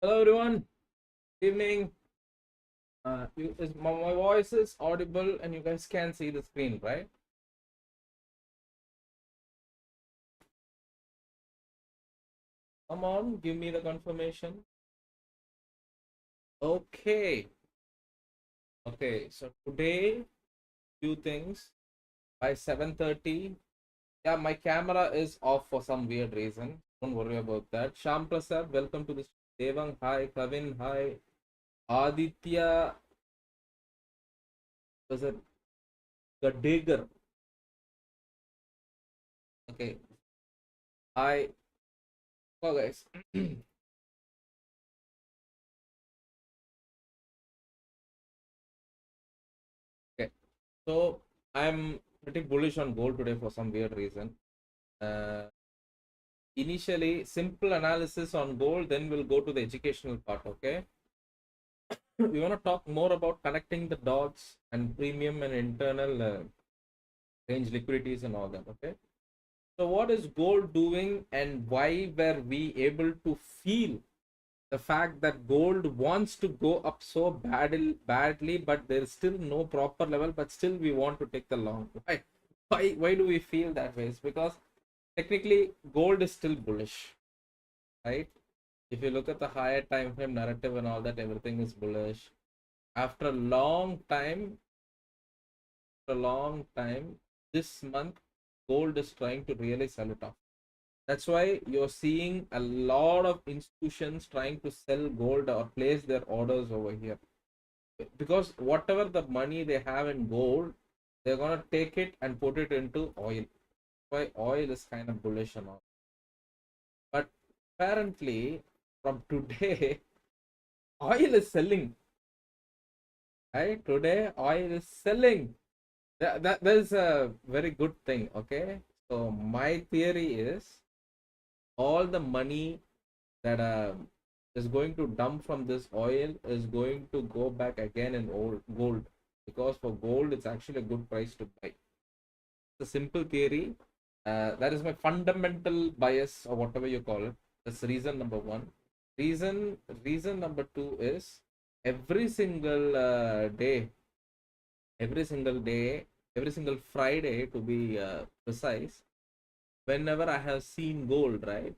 Hello everyone. Good evening. My voice is audible and you guys can see the screen, right? Come on, give me the confirmation. Okay. Okay. So today, few things by 7:30. Yeah, my camera is off for some weird reason. Don't worry about that. Sham Prasad, welcome to this. Devang, hi. Kavin, hi. Aditya, was it Gadegar? Okay. Hi. Oh, guys. Okay. So I'm pretty bullish on gold today for some weird reason. Uh, Initially, simple analysis on gold, then we'll go to the educational part. Okay. We want to talk more about connecting the dots and premium and internal range liquidities and all that. Okay. So, what is gold doing and why were we able to feel the fact that gold wants to go up so badly, but there is still no proper level, but still we want to take the long? Why do we feel that way? It's because technically gold is still bullish, right? If you look at the higher time frame narrative and all that, everything is bullish. After a long time, this month gold is trying to really sell it off. That's why you're seeing a lot of institutions trying to sell gold or place their orders over here, because whatever the money they have in gold, they're gonna take it and put it into oil. Why oil is kind of bullish and all. But apparently, from today, oil is selling. Right? Today, oil is selling. That is a very good thing. Okay. So my theory is all the money that is going to dump from this oil is going to go back again in gold, because for gold it's actually a good price to buy. It's a simple theory. That is my fundamental bias or whatever you call it. That's reason number one. Reason number two is every single every single day, every single Friday to be precise, whenever I have seen gold, right?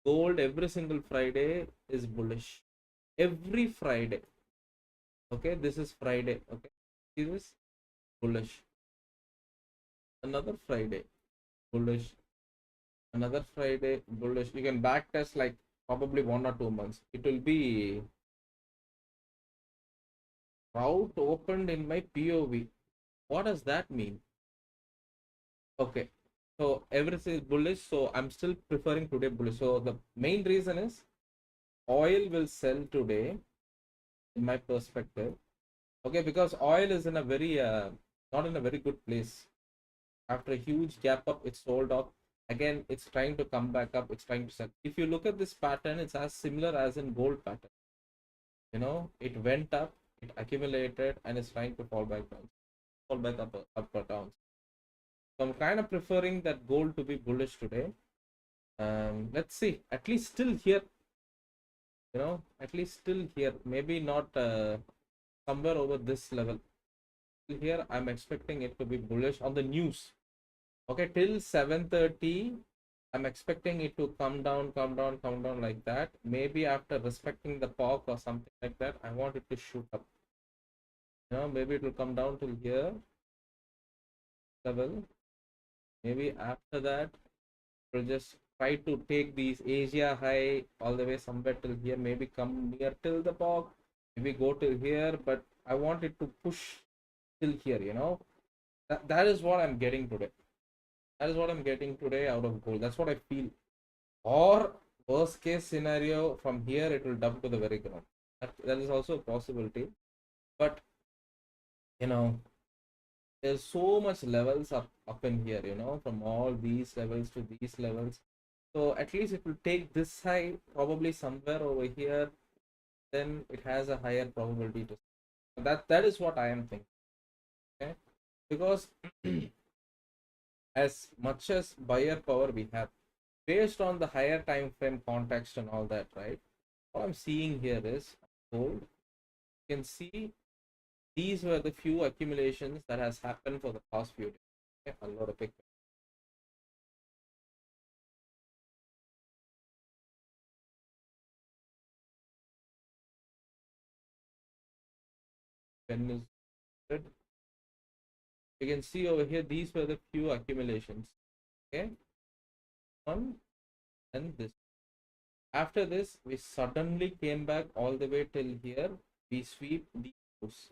Gold every single Friday is bullish. Every Friday. Okay, this is Friday. Okay, see this? Bullish. Another Friday, bullish. Another Friday, bullish. You can back test like probably 1 or 2 months. It will be route opened in my POV. What does that mean? Okay, so everything is bullish. So I'm still preferring today bullish. So the main reason is oil will sell today, in my perspective. Okay, because oil is in a very not in a very good place. After a huge gap up, it's sold off. Again, it's trying to come back up. It's trying to sell. If you look at this pattern, it's as similar as in gold pattern. It went up, it accumulated, and it's trying to fall back down, fall back up or down. So I'm kind of preferring that gold to be bullish today. Let's see. At least still here. At least still here. Maybe not somewhere over this level. Still here, I'm expecting it to be bullish on the news. Okay, till 7:30, I'm expecting it to come down, come down, come down like that. Maybe after respecting the pork or something like that, I want it to shoot up. Maybe it will come down till here level. Maybe after that, we'll just try to take these Asia high all the way somewhere till here. Maybe come near till the pork. Maybe go till here, but I want it to push till here. That is what I'm getting today. That is what I'm getting today out of gold. That's what I feel. Or worst case scenario, from here it will dump to the very ground. That is also a possibility. But you know, there's so much levels up in here, from all these levels to these levels. So at least it will take this high, probably somewhere over here, then it has a higher probability to that is what I am thinking. Okay, because as much as buyer power we have, based on the higher time frame context and all that, right? what I'm seeing here is gold. You can see these were the few accumulations that has happened for the past few days. Okay, I'll load a picture. Pen is good. You can see over here, these were the few accumulations. Okay, one and this. After this, we suddenly came back all the way till here. We sweep these.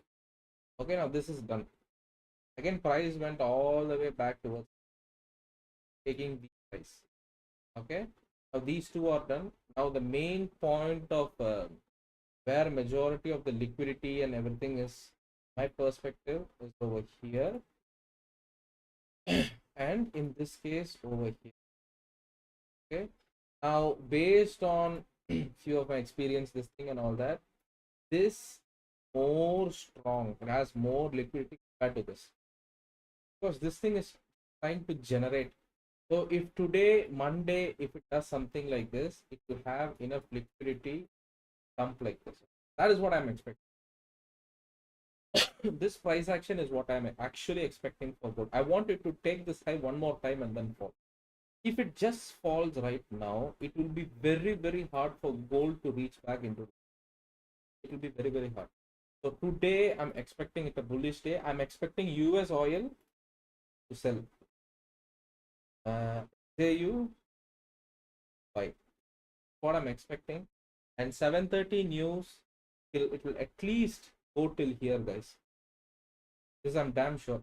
Okay, now this is done. Again, price went all the way back towards taking the price. Okay, now these two are done. Now the main point of where majority of the liquidity and everything is, my perspective is over here, and in this case over here. Okay, now based on few of my experience, this thing and all that, this more strong, it has more liquidity compared to this, because this thing is trying to generate. So if today Monday, if it does something like this, it will have enough liquidity dump like this. That is what I'm expecting. This price action is what I'm actually expecting for gold. I want it to take this high one more time and then fall. If it just falls right now, it will be very, very hard for gold to reach back into it. It will be very, very hard. So today I'm expecting it a bullish day. I'm expecting US oil to sell. XAU buy. What I'm expecting. And 7:30 news, it will at least go till here, guys. This I'm damn sure.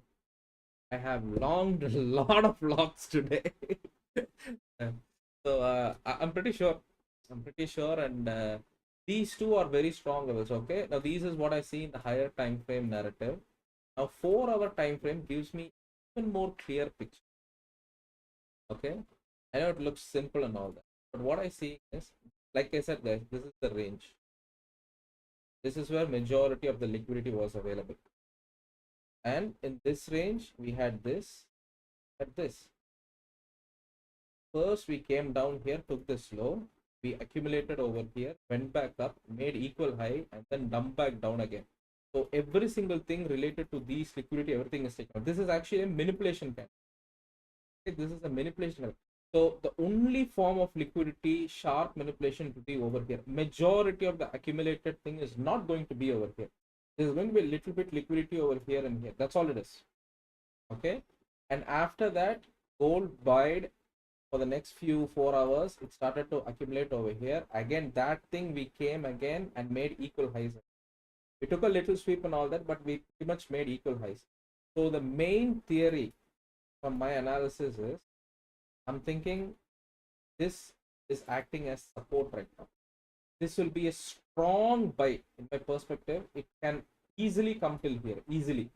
I have longed a lot of logs today. So I'm pretty sure. I'm pretty sure, and these two are very strong levels. Okay, now these is what I see in the higher time frame narrative. Now 4-hour time frame gives me even more clear picture. Okay, I know it looks simple and all that, but what I see is, like I said, guys, this is the range. This is where majority of the liquidity was available, and in this range we had this at this. First we came down here, took this low, we accumulated over here, went back up, made equal high, and then dumped back down again. So every single thing related to these liquidity, everything is taken. This is actually a manipulation candle. Okay, this is a manipulation candle. So the only form of liquidity, sharp manipulation, to be over here. Majority of the accumulated thing is not going to be over here. There's going to be a little bit liquidity over here and here. That's all it is. Okay, and after that, gold buyed for the next few 4 hours. It started to accumulate over here. Again, that thing we came again and made equal highs. We took a little sweep and all that, but we pretty much made equal highs. So the main theory from my analysis is, I'm thinking this is acting as support right now. This will be a strong buy in my perspective. It can easily come till here, easily.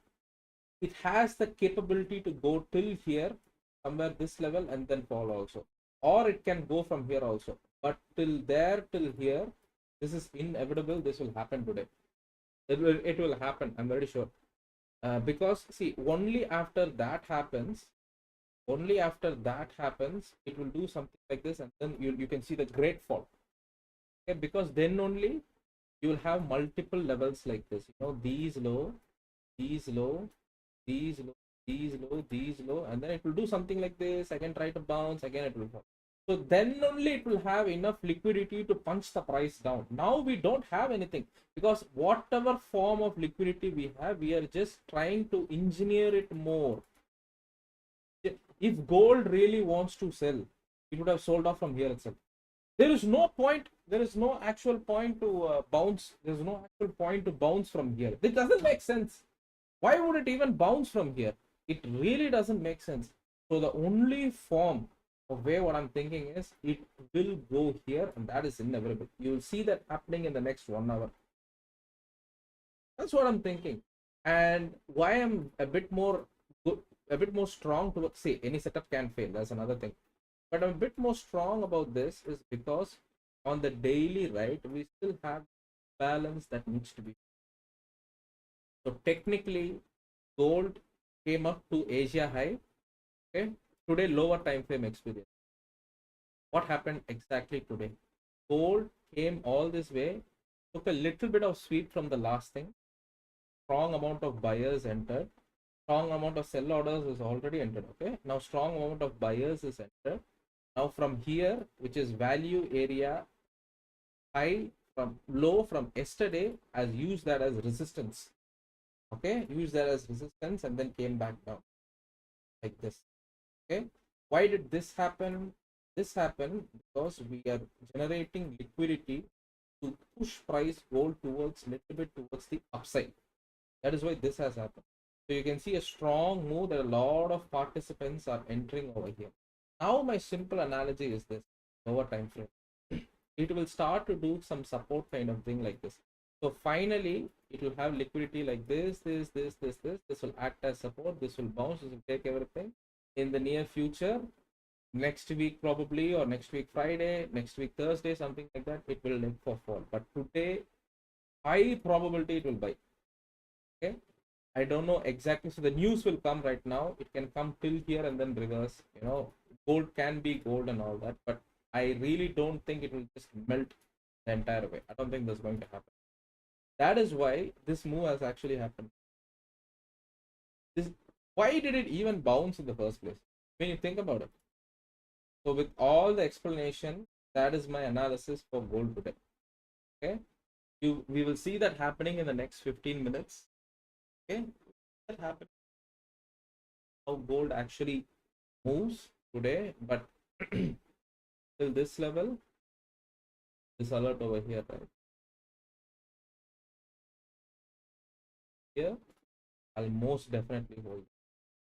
It has the capability to go till here, somewhere this level, and then fall also. Or it can go from here also. But till there, till here, this is inevitable. This will happen today. It will happen, I'm very sure. Because see, only after that happens, it will do something like this, and then you can see the great fall. Okay, because then only you will have multiple levels like this. You know, these low, these low, these low, these low, these low, and then it will do something like this. Again, try to bounce, again it will fall. So then only it will have enough liquidity to punch the price down. Now we don't have anything, because whatever form of liquidity we have, we are just trying to engineer it more. If gold really wants to sell, it would have sold off from here itself. There is no point, there is no actual point to bounce. There's no actual point to bounce from here. It doesn't make sense. Why would it even bounce from here? It really doesn't make sense. So the only form of way, what I'm thinking is, it will go here, and that is inevitable. You will see that happening in the next 1 hour. That's what I'm thinking. And why I'm a bit more strong towards, say, any setup can fail, that's another thing, but I'm a bit more strong about this is because on the daily, right, we still have balance that needs to be. So technically, gold came up to Asia high. Okay, today lower time frame experience. What happened exactly today? Gold came all this way, took a little bit of sweep from the last thing. Strong amount of buyers entered. Strong amount of sell orders is already entered. Okay, now strong amount of buyers is entered. Now from here, which is value area high from low from yesterday, has used that as resistance. Okay, use that as resistance and then came back down like this. Okay, why did this happen? This happened because we are generating liquidity to push price gold towards little bit towards the upside. That is why this has happened. So you can see a strong move that a lot of participants are entering over here. Now my simple analogy is this: over time frame, it will start to do some support kind of thing like this. So finally, it will have liquidity like this. This will act as support. This will bounce. This will take everything. In the near future, next week probably, or next week Friday, next week Thursday, something like that, it will look for fall. But today, high probability it will buy. Okay, I don't know exactly. So the news will come right now. It can come till here and then reverse. You know, gold can be gold and all that, but I really don't think it will just melt the entire way. I don't think that's going to happen. That is why this move has actually happened. Why did it even bounce in the first place? When you think about it. So with all the explanation, that is my analysis for gold today. Okay, we will see that happening in the next 15 minutes. Okay, that happened. How gold actually moves today, but till this level, this alert over here, right? Here, I'll most definitely hold.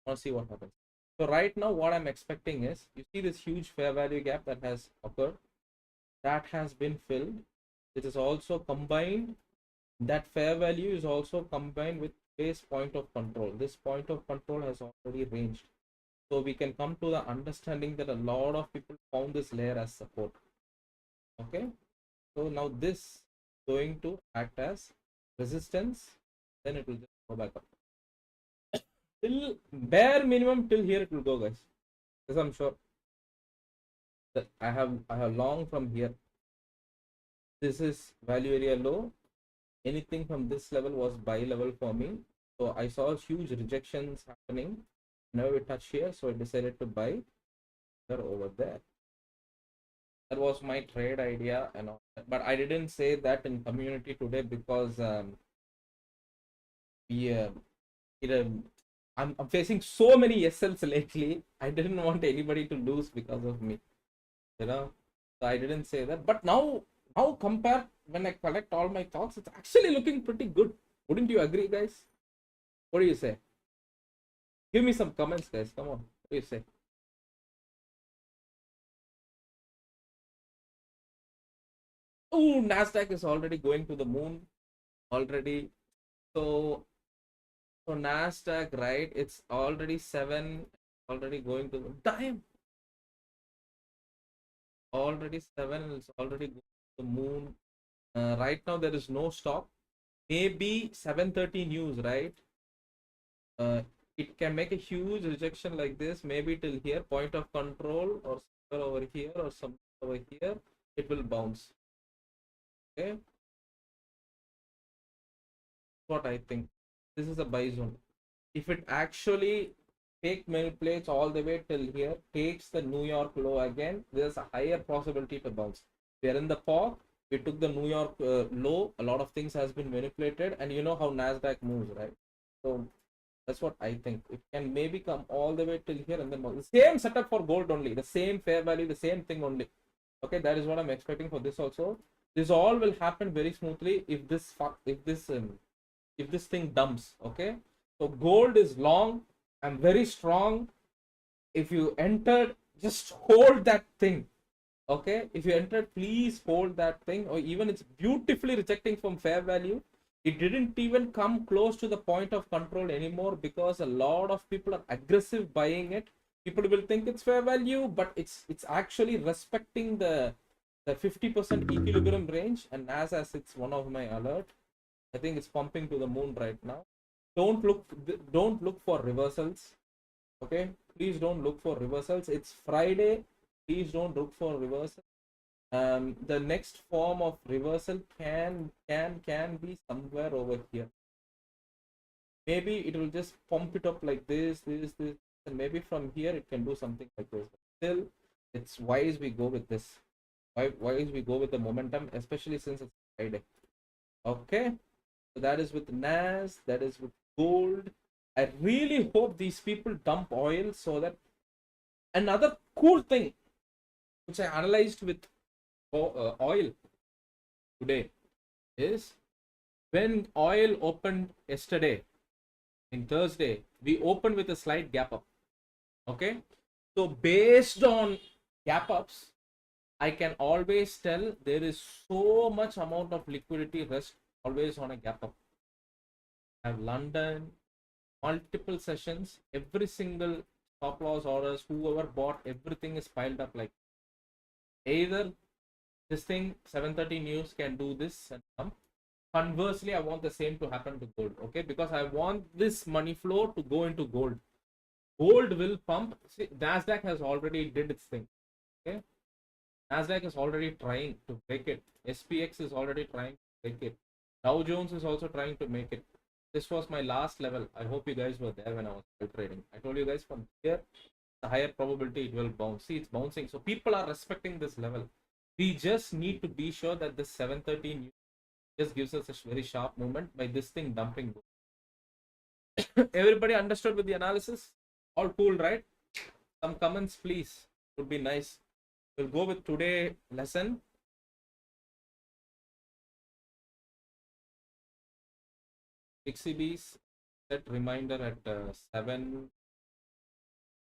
I want to see what happens. So right now, what I'm expecting is, you see this huge fair value gap that has occurred, that has been filled. It is also combined. That fair value is also combined with base point of control. This point of control has already ranged. So we can come to the understanding that a lot of people found this layer as support. Okay. So now this is going to act as resistance. Then it will just go back up. Till bare minimum, till here it will go, guys. Because I'm sure that I have long from here. This is value area low. Anything from this level was buy level for me. So I saw huge rejections happening. Now we touch here, so I decided to buy over there. That was my trade idea and all that. But I didn't say that in community today because I'm facing so many SLs lately. I didn't want anybody to lose because of me. You know, so I didn't say that. But now compare, when I collect all my thoughts, it's actually looking pretty good. Wouldn't you agree, guys? What do you say? Give me some comments, guys. Come on. What do you say? Oh, NASDAQ is already going to the moon already. So NASDAQ, right? It's already 7, already going to the time. Already 7, it's already going to the moon. Right now there is no stop. Maybe 7:30 news, right? It can make a huge rejection like this, maybe till here, point of control, or somewhere over here, or somewhere over here, it will bounce. Okay, what I think. This is a buy zone. If it actually take manipulates all the way till here, takes the New York low again, there's a higher possibility to bounce. We are in the fog. We took the New York low. A lot of things has been manipulated, and you know how NASDAQ moves, right? So that's what I think. It can maybe come all the way till here and then the same setup for gold only. The same fair value, the same thing only. Okay, that is what I'm expecting for this also. This all will happen very smoothly if this thing dumps. Okay, so gold is long and very strong. If you entered, just hold that thing. Okay, if you entered, please hold that thing. Or even it's beautifully rejecting from fair value. It didn't even come close to the point of control anymore because a lot of people are aggressive buying it. People will think it's fair value, but it's actually respecting the 50% equilibrium range. And as it's one of my alert, I think it's pumping to the moon right now. Don't look for reversals. Okay, please don't look for reversals. It's Friday. Please don't look for reversals. The next form of reversal can be somewhere over here. Maybe it will just pump it up like this, and maybe from here it can do something like this. But still, it's wise we go with this. Wise we go with the momentum, especially since it's Friday. Okay, so that is with NAS, that is with gold. I really hope these people dump oil so that another cool thing which I analyzed with oil today is when oil opened yesterday in Thursday, we opened with a slight gap up. Okay, so based on gap ups, I can always tell there is so much amount of liquidity rest always on a gap up. I have London, multiple sessions, every single stop loss orders, whoever bought, everything is piled up like either this thing 7:30 news can do this and come. Conversely, I want the same to happen to gold, okay? Because I want this money flow to go into gold. Gold will pump. See, NASDAQ has already did its thing, okay? NASDAQ is already trying to break it. SPX is already trying to break it. Dow Jones is also trying to make it. This was my last level. I hope you guys were there when I was trading. I told you guys from here, the higher probability it will bounce. See, it's bouncing. So people are respecting this level. We just need to be sure that this 7:13 just gives us a very sharp movement by this thing dumping. Everybody understood with the analysis? All cool, right? Some comments, please. Would be nice. We'll go with today lesson. XCBs set reminder at 7,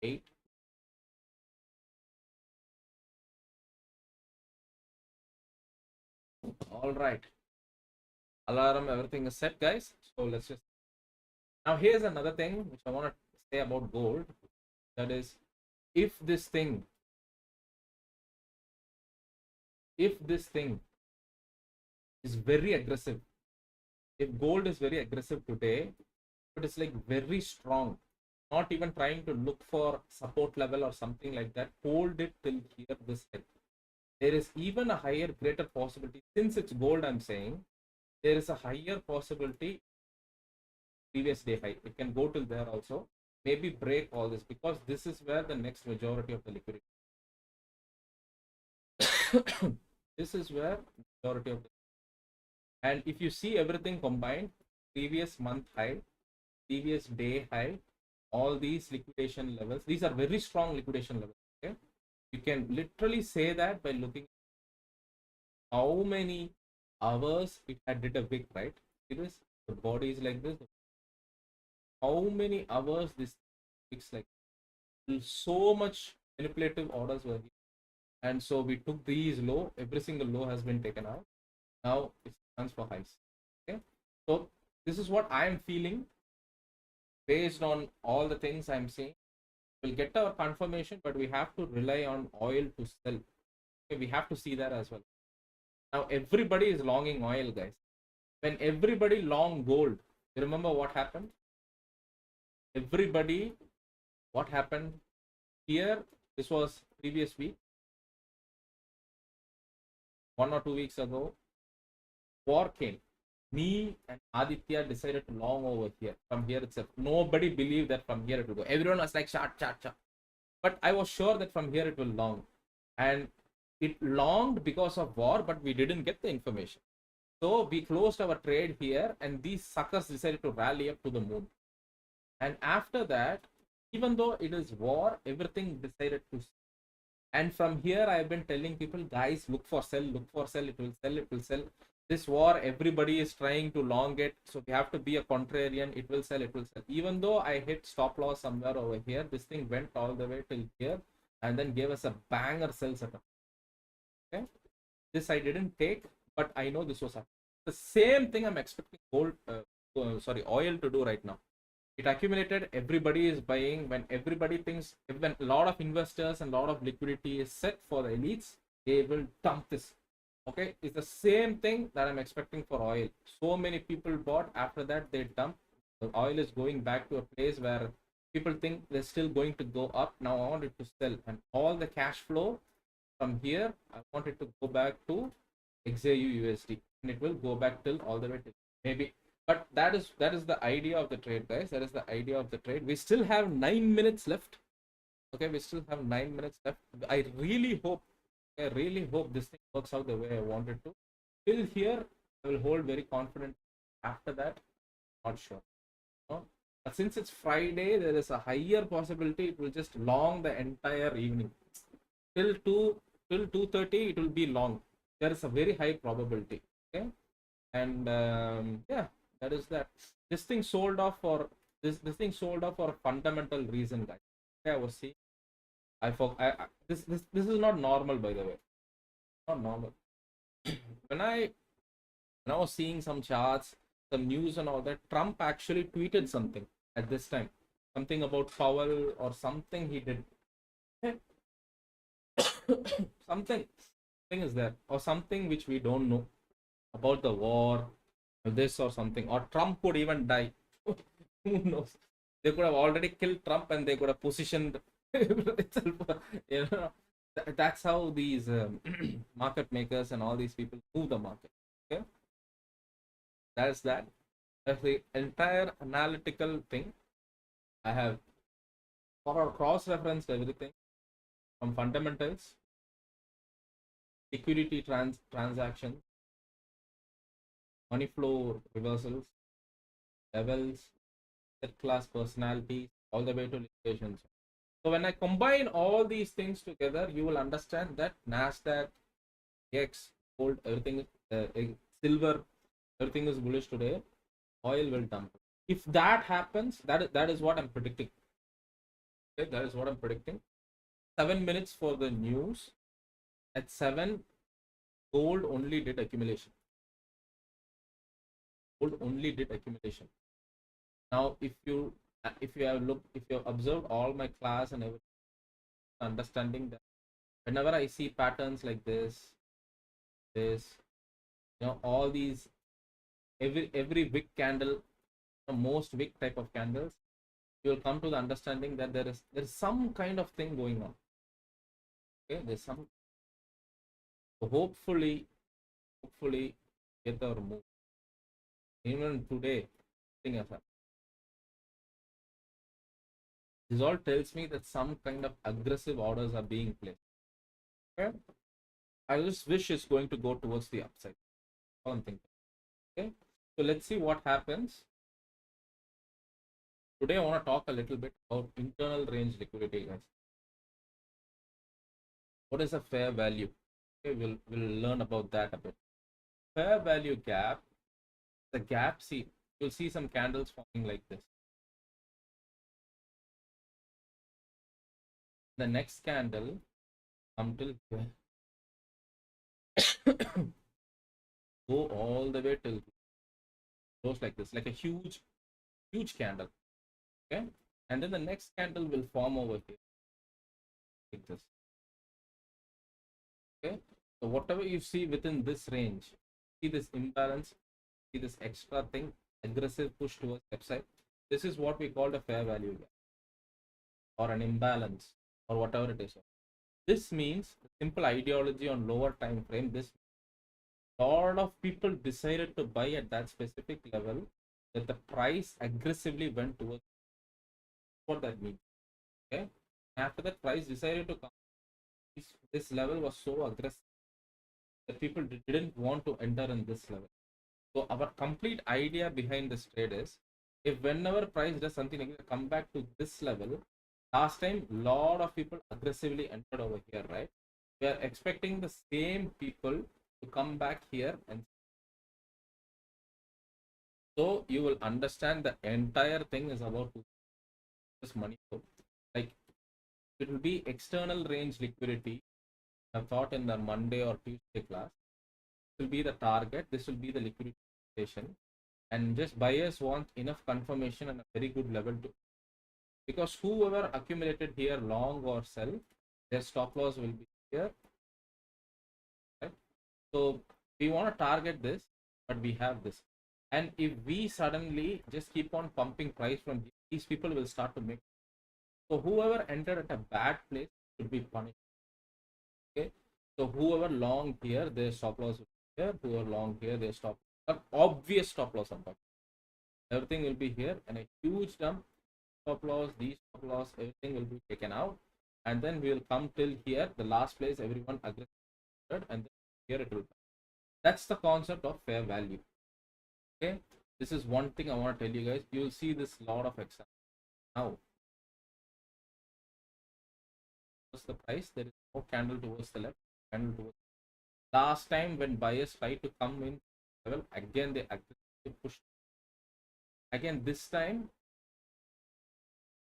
8. All right. Alarm, everything is set, guys. So let's just. Now, here's another thing which I want to say about gold. That is, if this thing is very aggressive, if gold is very aggressive today, but it's like very strong, not even trying to look for support level or something like that, hold it till here this head. There is even a higher, greater possibility, since it's gold, I'm saying, there is a higher possibility previous day high. It can go till there also, maybe break all this, because this is where the next majority of the liquidity. This is where majority of the, and if you see everything combined, previous month high, previous day high, all these liquidation levels, these are very strong liquidation levels. Okay, you can literally say that by looking how many hours it had did a big, right? It is the body is like this. How many hours this looks like? So much manipulative orders were here. And so we took these low, every single low has been taken out. Now it's chance for highs. Okay, so this is what I am feeling based on all the things I'm seeing. We'll get our confirmation, but we have to rely on oil to sell. Okay, we have to see that as well. Now everybody is longing oil, guys. When everybody long gold, you remember what happened? Everybody, what happened here? This was previous week, 1 or 2 weeks ago. War came. Me and Aditya decided to long over here. From here itself, nobody believed that from here it will go. Everyone was like short. But I was sure that from here it will long, and it longed because of war, but we didn't get the information. So we closed our trade here, and these suckers decided to rally up to the moon. And after that, even though it is war, everything decided to. And from here, I've been telling people, guys, look for sell, it will sell. This war, everybody is trying to long it, so we have to be a contrarian. It will sell. Even though I hit stop loss somewhere over here, this thing went all the way till here and then gave us a banger sell setup. Okay, this I didn't take, but I know this was happening. The same thing I'm expecting oil to do right now. It accumulated, everybody is buying. When everybody thinks, when a lot of investors and a lot of liquidity is set for the elites, they will dump this. Okay, it's the same thing that I'm expecting for oil. So many people bought, after that they dump. The oil is going back to a place where people think they're still going to go up. Now I want it to sell, and all the cash flow From here, I want it to go back to XAUUSD, and it will go back till all the way till maybe. But that is the idea of the trade, guys. That is the idea of the trade. We still have 9 minutes left. Okay, we still have 9 minutes left. I really hope this thing works out the way I want it to. Till here, I will hold very confident. After that, not sure. No? But since it's Friday, there is a higher possibility it will just long the entire evening. Till 2:30, it will be long. There is a very high probability. Okay, and yeah, that is that. This thing sold off for this thing sold off for a fundamental reason, guys. Okay, I was seeing. This is not normal, by the way. Not normal. when I when I was seeing some charts, some news and all that, Trump actually tweeted something at this time, something about Powell or something he did. something is there, or something which we don't know about the war, or this or something, or Trump could even die. Who knows? They could have already killed Trump and they could have positioned itself. You know, that's how these market makers and all these people move the market. Okay, that's that. That's the entire analytical thing. I have cross-referenced everything from fundamentals, liquidity transactions, money flow reversals, levels, set class personalities, all the way to liquidations. So when I combine all these things together, you will understand that NASDAQ, X, gold, everything, silver, everything is bullish today. Oil will dump. If that happens, that is what I'm predicting. Okay, that is what I'm predicting. 7 minutes for the news. At 7, gold only did accumulation. Gold only did accumulation. Now, if you have observed all my class and everything, understanding that whenever I see patterns like this, all these, every wick candle, most wick type of candles, you will come to the understanding that there is some kind of thing going on. Okay, there's some. So hopefully get our move. Even today, thing as this all tells me that some kind of aggressive orders are being placed. Okay, I just wish it's going to go towards the upside. All I'm thinking. Okay, so let's see what happens. Today I want to talk a little bit about internal range liquidity, guys. What is a fair value? Okay, we'll learn about that a bit. Fair value gap. The gap, see, you'll see some candles forming like this. The next candle until go all the way till close like this, like a huge candle. Okay, and then the next candle will form over here like this. Okay, so whatever you see within this range, see this imbalance, see this extra thing, aggressive push towards upside, this is what we call a fair value gap or an imbalance or whatever it is. This means simple ideology on lower time frame. This lot of people decided to buy at that specific level that the price aggressively went towards. What that means. Okay, after that price decided to come, this level was so aggressive that people didn't want to enter in this level. So our complete idea behind this trade is, if whenever price does something like that, come back to this level. Last time lot of people aggressively entered over here, right? We are expecting the same people to come back here, and so you will understand the entire thing is about this money flow. Like, it will be external range liquidity. I thought in the Monday or Tuesday class, this will be the target. This will be the liquidity station, and just buyers want enough confirmation and a very good level to, because whoever accumulated here long or sell, their stop loss will be here, right? So we want to target this, but we have this, and if we suddenly just keep on pumping price from here, these people will start to make. So whoever entered at a bad place should be punished. Okay, So whoever long here, their stop loss will be here. Whoever long here, their stop, an obvious stop loss on top. Everything will be here, and a huge dump. Stop loss, these stop loss, everything will be taken out, and then we will come till here, the last place everyone aggressive, and then here it will. That's the concept of fair value. Okay, this is one thing I want to tell you guys. You will see this lot of examples now. What's the price? There is no candle towards the left, candle towards. Last time when buyers try to come in level, again they aggressively push. Again this time,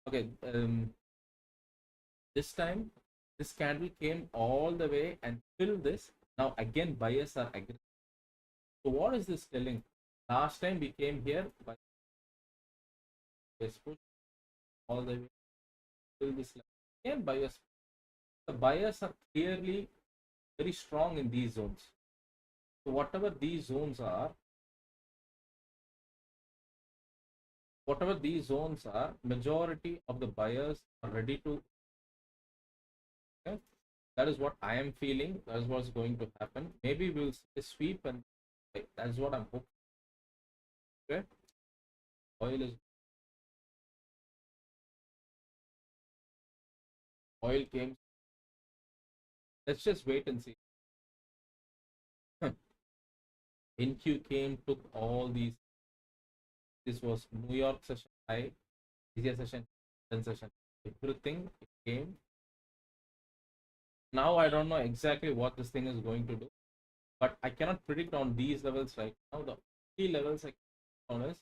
okay, this time this candle came all the way and filled this. Now again buyers are aggressive. So what is this telling? Last time we came here, but push all the way till this level. Again buyers. The buyers are clearly very strong in these zones. So whatever these zones are, majority of the buyers are ready to. Okay? That is what I am feeling. That is what's going to happen. Maybe we'll see a sweep, and that's what I'm hoping. Okay, oil came. Let's just wait and see. NQ came, took all these. This was New York session high, Asia session, session. Everything came. Now I don't know exactly what this thing is going to do, but I cannot predict on these levels right now. The key levels I can on is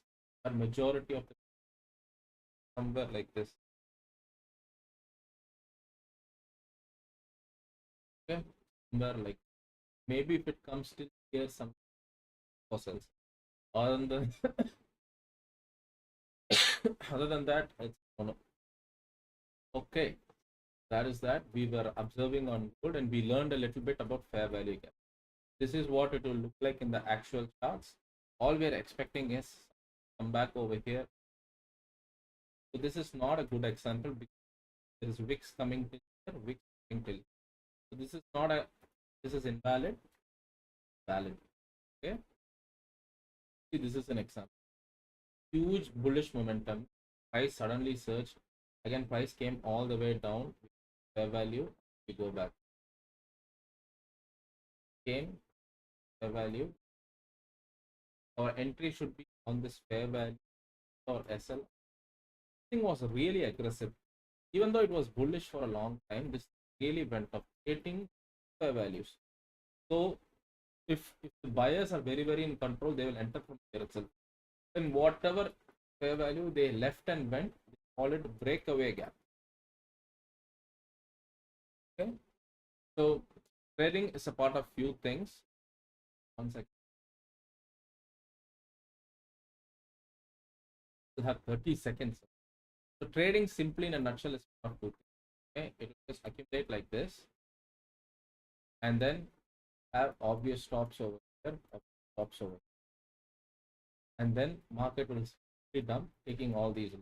a majority of the somewhere like this. Okay, somewhere like maybe if it comes to here some fossils. Other than other than that, it's no. Okay, that is that. We were observing on gold and we learned a little bit about fair value gap. This is what it will look like in the actual charts. All we are expecting is come back over here. So this is not a good example because there is wicks coming till here, wicks coming till. So this is not a, this is invalid, valid. Okay. See, this is an example. Huge bullish momentum. Price suddenly surged. Again, price came all the way down. Fair value. We go back. Came fair value. Our entry should be on this fair value or SL. Thing was really aggressive. Even though it was bullish for a long time, this really went up, creating fair values. So if the buyers are very in control, they will enter from here itself. And whatever fair value they left and went, they call it breakaway gap. Okay, so trading is a part of few things. One second. You have 30 seconds. So trading simply in a nutshell is not two things. Okay, it will just accumulate like this, and then have obvious stops over here, stops over, and then market will be dump, taking all these.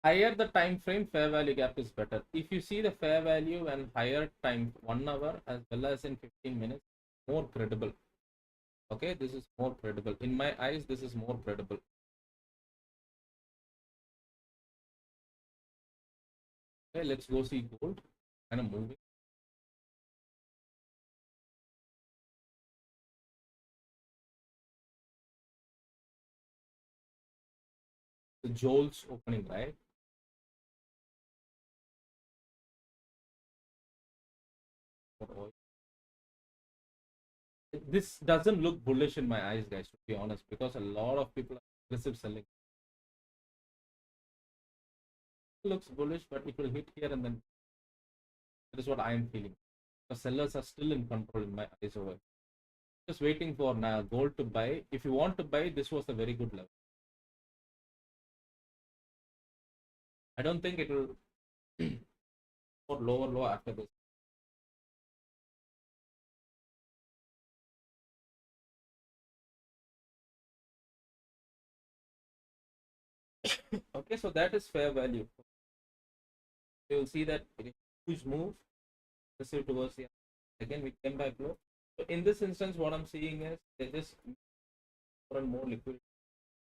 Higher the time frame, fair value gap is better. If you see the fair value and higher time, 1 hour as well as in 15 minutes, more credible. Okay, this is more credible. In my eyes, this is more credible. Okay, let's go see gold. Kind of moving. The Joel's opening, right? This doesn't look bullish in my eyes, guys, to be honest, because a lot of people are aggressive selling. It looks bullish, but it will hit here and then. That is what I am feeling. The sellers are still in control in my eyes over. Just waiting for now gold to buy. If you want to buy, this was a very good level. I don't think it will go lower low after this. Okay, so that is fair value. You will see that huge move, receive towards the again we came back low. So in this instance, what I'm seeing is they just more and more liquidity,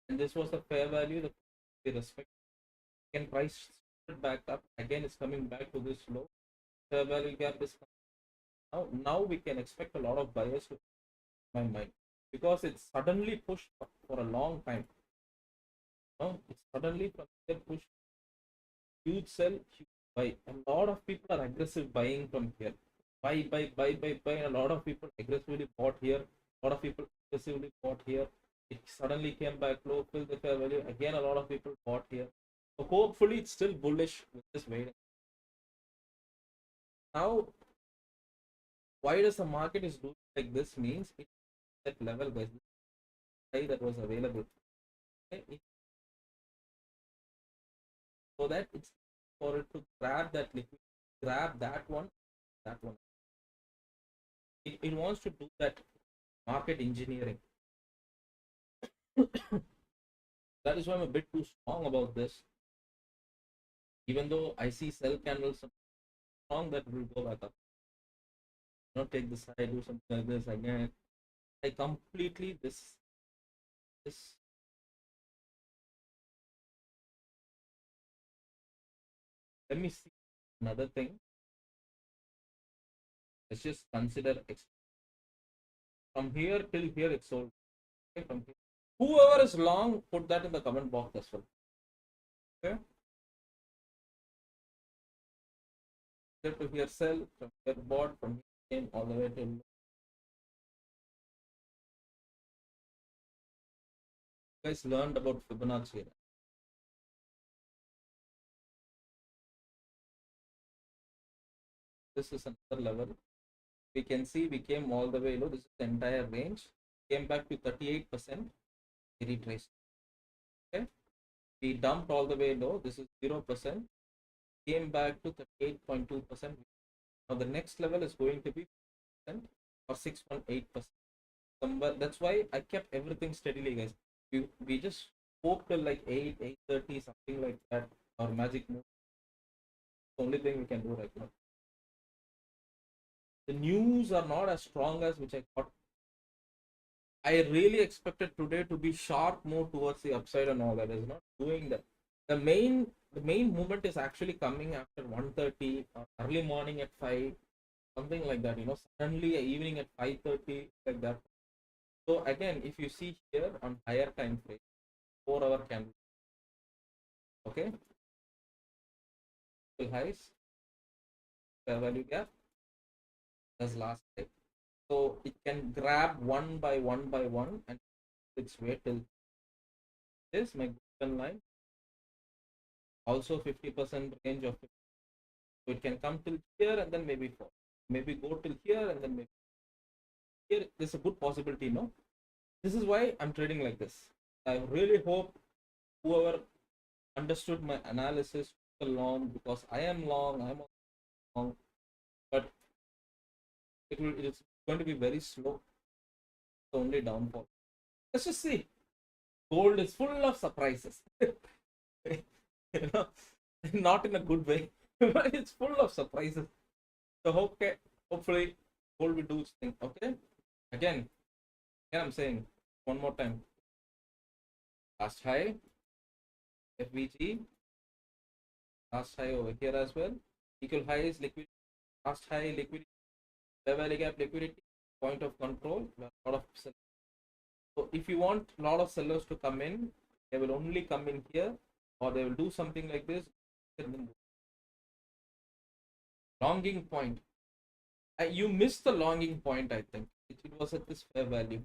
and this was the fair value. The respect can price it back up again. It's coming back to this low. Fair value gap is now we can expect a lot of buyers to my mind because it's suddenly pushed up for a long time. It's suddenly from here pushed huge sell, huge buy. A lot of people are aggressive buying from here. Buy, buy, buy, buy, buy. A lot of people aggressively bought here. A lot of people aggressively bought here. It suddenly came back low, filled the fair value. Again, a lot of people bought here. So hopefully it's still bullish with this waiting. Now, why does the market is doing like this means it's that level, guys. This that was available. Okay? So that it's for it to grab that liquid, grab that one. It wants to do that market engineering. That is why I'm a bit too strong about this. Even though I see sell candles strong, that will go back up. Take this side, do something like this again. I completely this. Let me see another thing. Let's just consider from here till here it's sold. Okay, from here. Whoever is long, put that in the comment box as well. Okay. Here to here sell, from here bought, from here came all the way to you guys learned about Fibonacci. This is another level. We can see we came all the way low. This is the entire range. Came back to 38%. We retraced. Okay. We dumped all the way low. This is 0%. Came back to 38.2%. Now the next level is going to be 6% or 6.8%. Somewhere. That's why I kept everything steadily, guys. We just spoke till like 8:30, something like that. Our magic move. The only thing we can do right now. The news are not as strong as which I thought. I really expected today to be sharp move towards the upside and all that. Is not doing that. The main movement is actually coming after 1:30 or early morning at 5, something like that. Suddenly evening at 5:30 like that. So again, if you see here on higher time frame, 4-hour candle. Okay. Highs, fair value gap. That's last day. So it can grab one by one and its way till this my golden line. Also 50% range of it. So it can come till here and then maybe fall. Maybe go till here and then maybe here. There's a good possibility, no? This is why I'm trading like this. I really hope whoever understood my analysis long, because I am long, I'm long, but it is going to be very slow. Only downfall. Let's just see. Gold is full of surprises. Not in a good way, but it's full of surprises. So okay, hopefully gold will do its thing. Okay. Again, I'm saying one more time. Last high, FVG. Last high over here as well. Equal high is liquidity. Last high liquidity. Level gap liquidity. Point of control. A lot of sellers. So if you want a lot of sellers to come in, they will only come in here, or they will do something like this. Longing point. You missed the longing point, I think. It was at this fair value.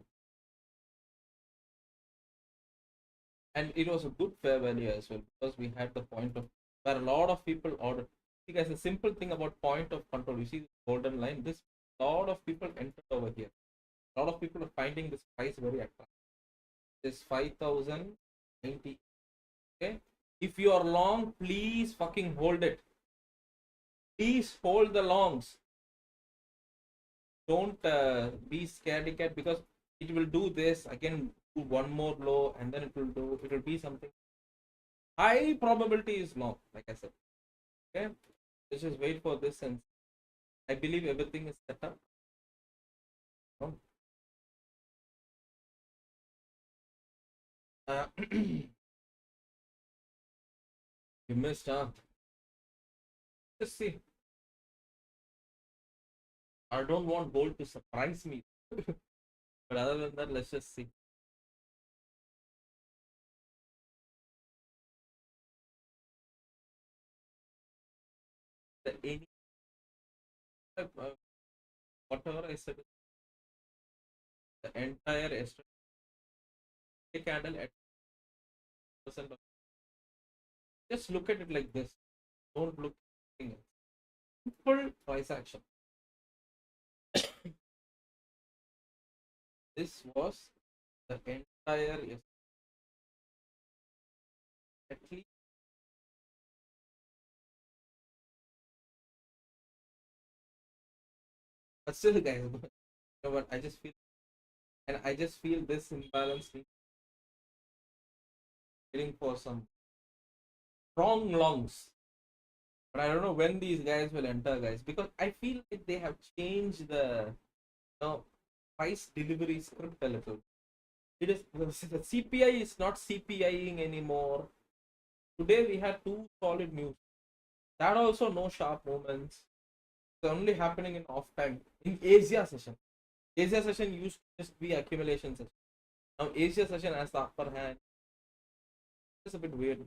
And it was a good fair value as well, because we had the point of where a lot of people ordered. See guys, a simple thing about point of control. You see the golden line. This lot of people entered over here. A lot of people are finding this price very attractive. This 5,090. Okay. If you are long, please fucking hold it. Please hold the longs. Don't be scaredy cat, because it will do this again, do one more low, and then it will be something. High probability is long, like I said. Okay. Let's just wait for this, and I believe everything is set up. No? You missed, huh? Just see. I don't want gold to surprise me. But other than that, let's just see. The any whatever I said, the entire yesterday candle at percent. Just look at it like this. Don't look at anything else. Simple price action. This was the entire yesterday. At least, but still, guys, you know what? I just feel this imbalance waiting for some strong longs. But I don't know when these guys will enter, guys, because I feel like they have changed the price delivery script a little. It is the CPI is not CPIing anymore. Today we had two solid news. That also no sharp movements. It's only happening in off time in Asia session. Asia session used to just be accumulation session. Now Asia session has the upper hand. It's a bit weird.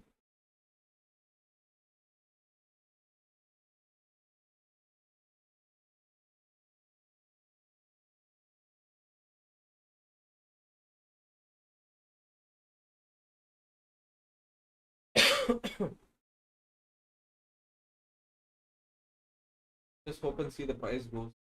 Just hope and see the price goes.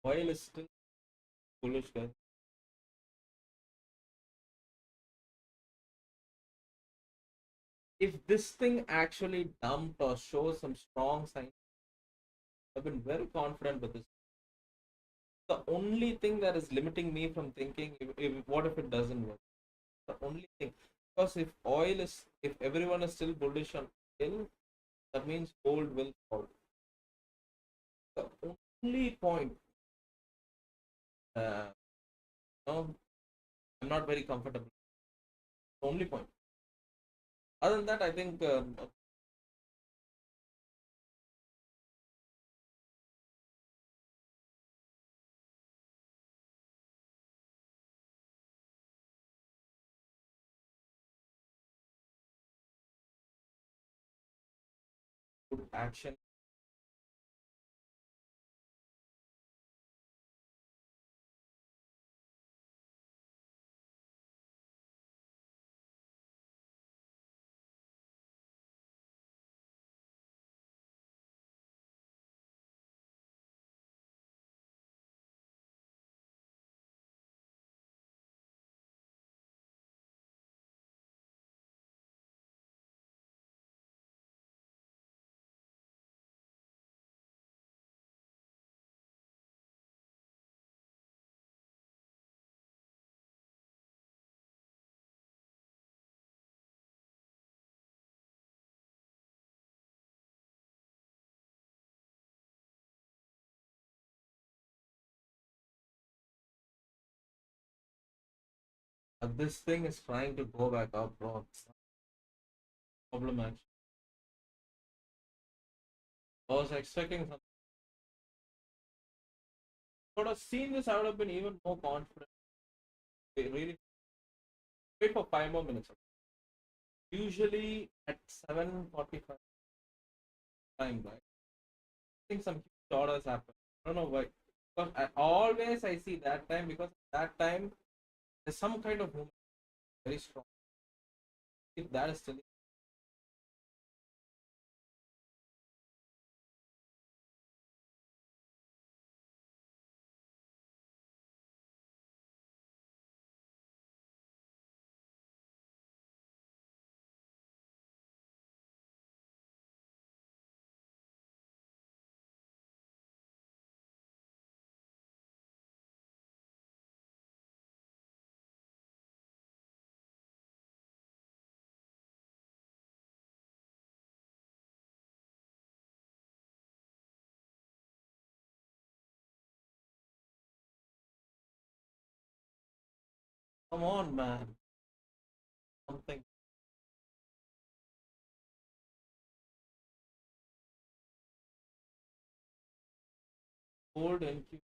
Oil is still bullish, guys. If this thing actually dumped or shows some strong signs, I've been very confident with this. The only thing that is limiting me from thinking, what if it doesn't work? The only thing, because if everyone is still bullish on oil, that means gold will fall. The only point, uh, no, I'm not very comfortable. The only point. Other than that, I think good action. This thing is trying to go back up, bro. It's not a problem actually. I was expecting something. If I would have seen this, I would have been even more confident. Really, wait for 5 more minutes. Usually at 7:45 time, right? I think some huge orders happen. I don't know why. Because I see that time because at that time there's some kind of movement very strong. If that is still Come on, man. Something. Hold and keep.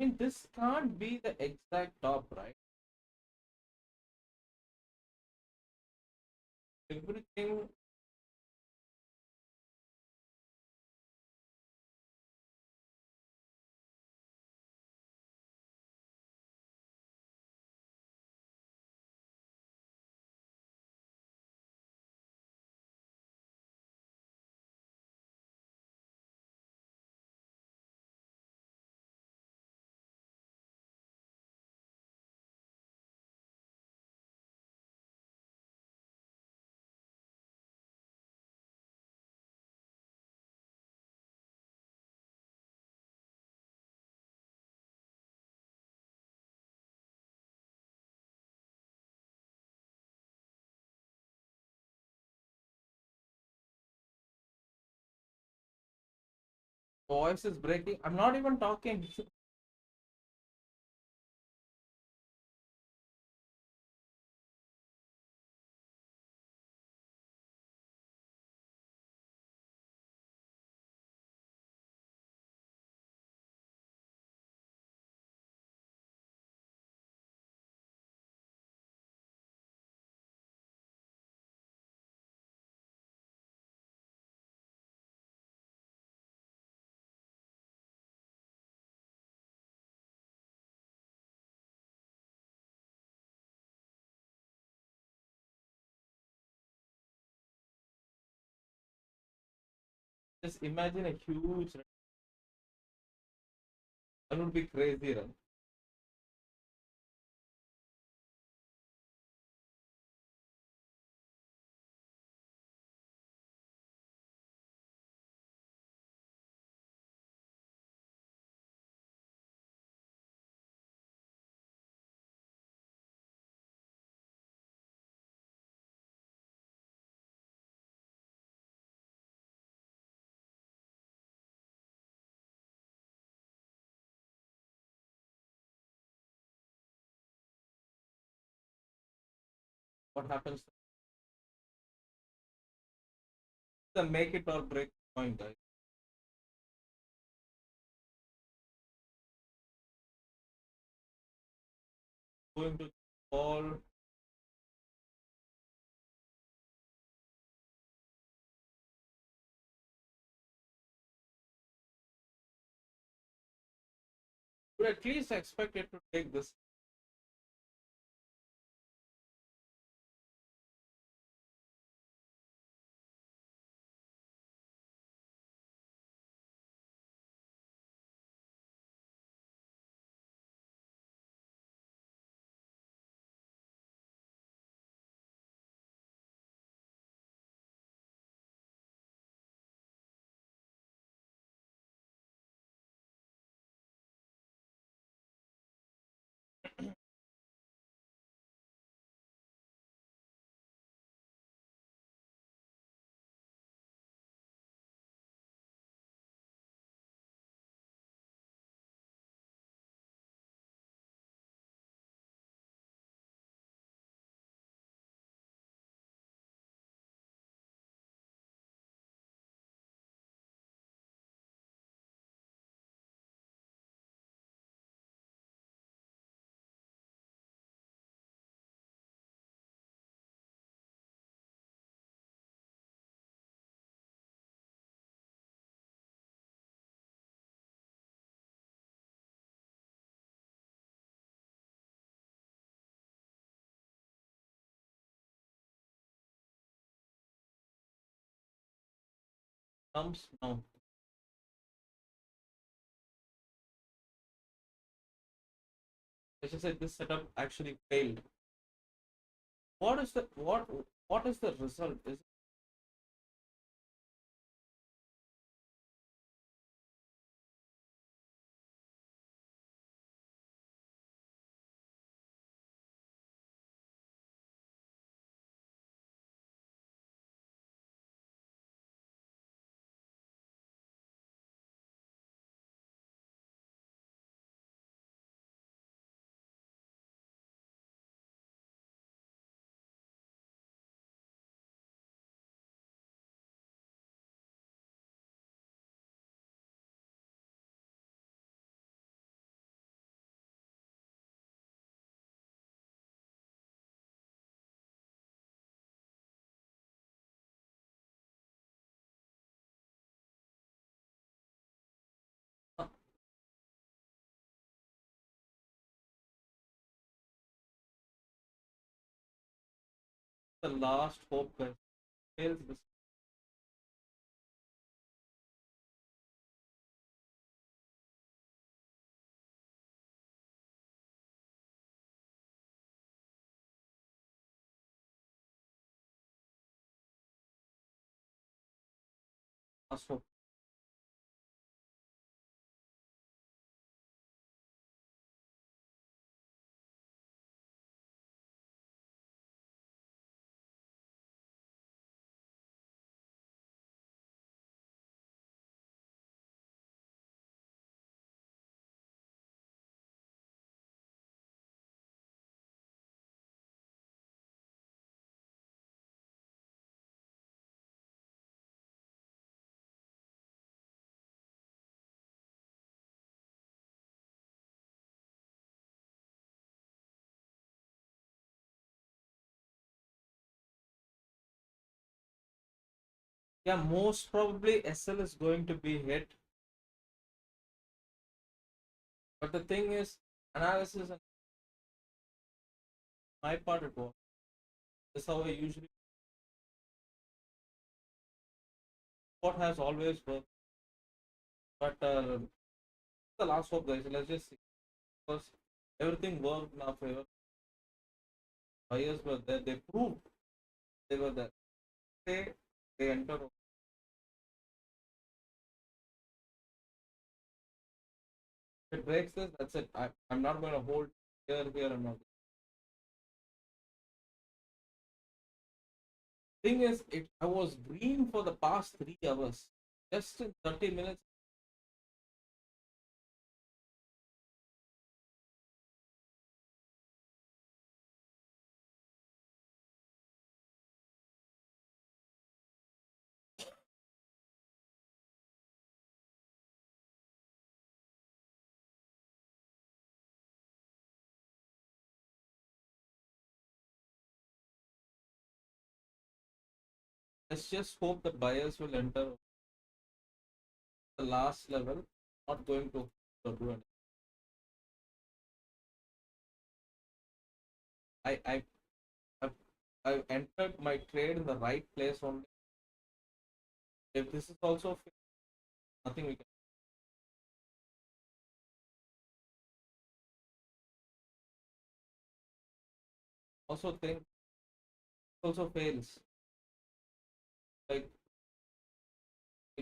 I mean, this can't be the exact top, right? Everything. Voice is breaking. I'm not even talking. Just imagine a huge. That would be crazy, right? What happens? The make it or break point, guys. Going to fall. Would at least expect it to take this. Comes now. As I said, this setup actually failed. What is the what is the result? Is the last hope, guys. Fails this last hope. Yeah, most probably SL is going to be hit. But the thing is, analysis on my part it was. This is how I usually what has always worked. But the last hope, guys. Let's just see. Because everything worked in our favor. Buyers were there. They proved they were there. They enter. If it breaks this, that's it. I'm not going to hold here and now. Thing is, I was green for the past 3 hours. Just in 30 minutes, let's just hope the buyers will enter the last level. Not going to do anything. I I I've, I entered my trade in the right place only. If this is also nothing we can also think also fails. Like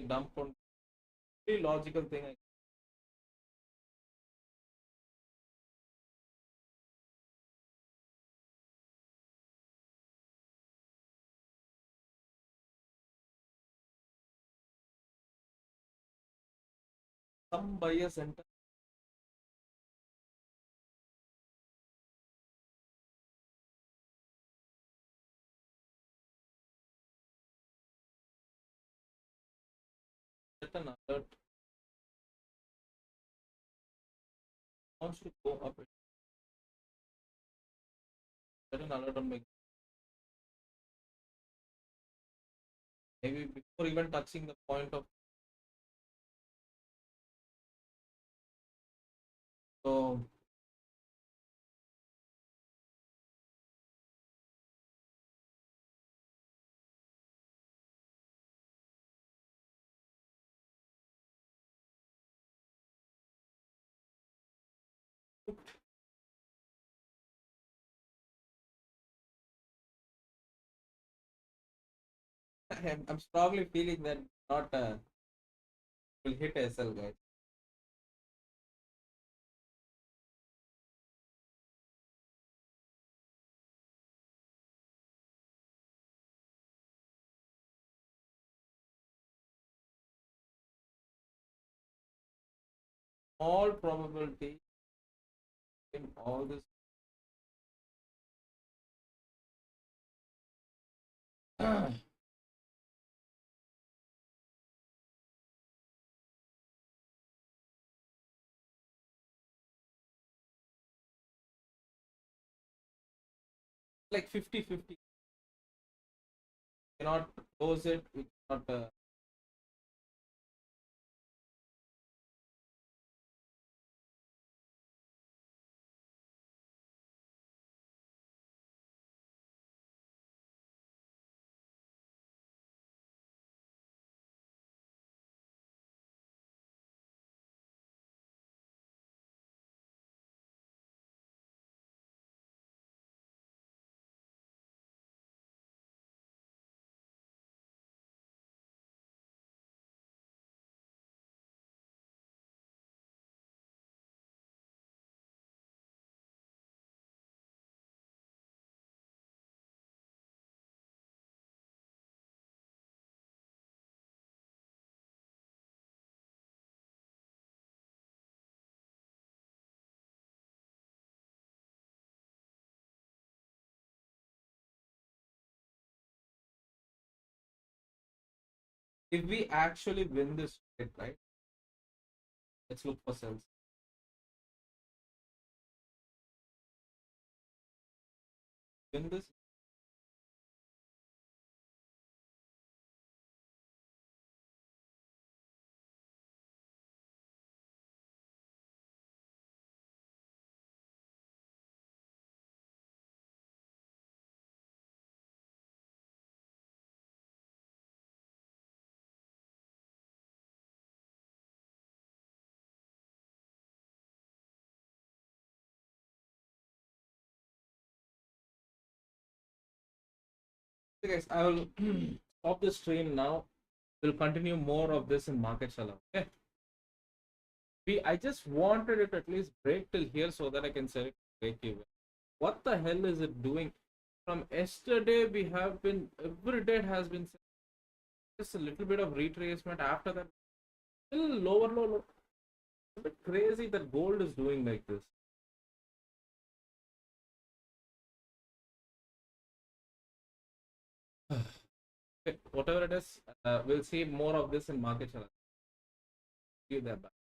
dump on very logical thing. Some buyers enter set an alert wants to go up. Set an alert on me. Maybe before even touching the point of so I'm strongly feeling that not will hit SL, guys. All probability in all this like 50-50. Cannot close it. We cannot. if we actually win this trade, right? Let's look for sells. Win this. Okay, guys, I will stop the stream now. We'll continue more of this in market shallow. Okay. I just wanted it at least break till here so that I can sell it break even. What the hell is it doing? From yesterday, we have been every day it has been just a little bit of retracement. After that, still lower, lower. It's a bit crazy that gold is doing like this. Okay, whatever it is, we'll see more of this in market channel. See you there. Bye.